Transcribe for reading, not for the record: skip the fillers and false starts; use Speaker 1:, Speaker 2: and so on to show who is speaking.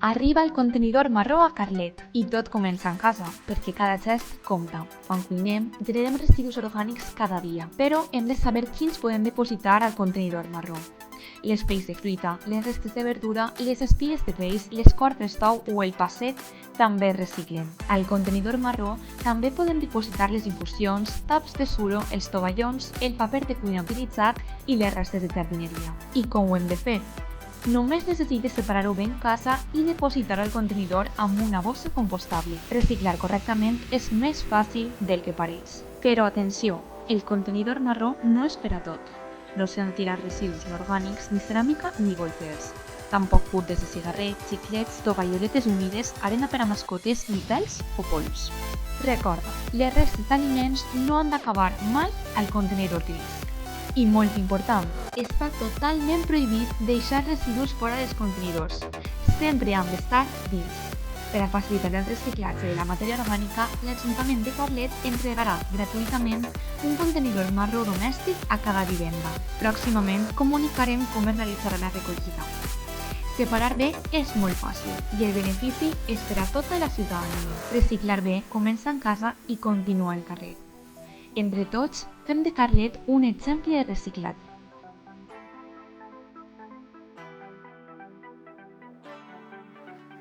Speaker 1: Arriba el contenidor marró a Carlet i tot comença en casa, perquè cada gest compta. Quan cuinem, generem residus orgànics cada dia, però hem de saber quins podem depositar al contenidor marró. Les pells de fruita, les restes de verdura, les espigues de peix, les cordes d'ou o el passet també es reciclen. Al contenidor marró també podem dipositar les infusions, taps de suro, els tovallons, el paper de cuina utilitzat i les restes de jardineria. I com ho hem de fer? Només necessites separar-ho ben casa i depositar al contenidor amb una bossa compostable. Reciclar correctament és més fàcil del que pareix. Però atenció, el contenidor marró no és per a tot. No s'han de tirar residus orgànics, ni ceràmica ni golfers. Tampoc puntes de cigarrets, xiclets, tovalloletes humides, arena per a mascotes, ni pèls o pols. Recorda, les restes d'aliments no han d'acabar mai al contenidor de risc. I molt important, està totalment prohibit deixar residus fora dels contenidors. Sempre han d'estar dins. Per a facilitar el reciclatge de la matèria orgànica, l'Ajuntament de Carlet entregarà gratuïtament un contenidor marró domèstic a cada vivenda. Pròximament comunicarem com es realitzarà la recollida. Separar bé és molt fàcil i el benefici és per a tota la ciutadania. Reciclar bé comença en casa i continua al carrer. Entre tots, fem de Carlet un exemple de reciclatge.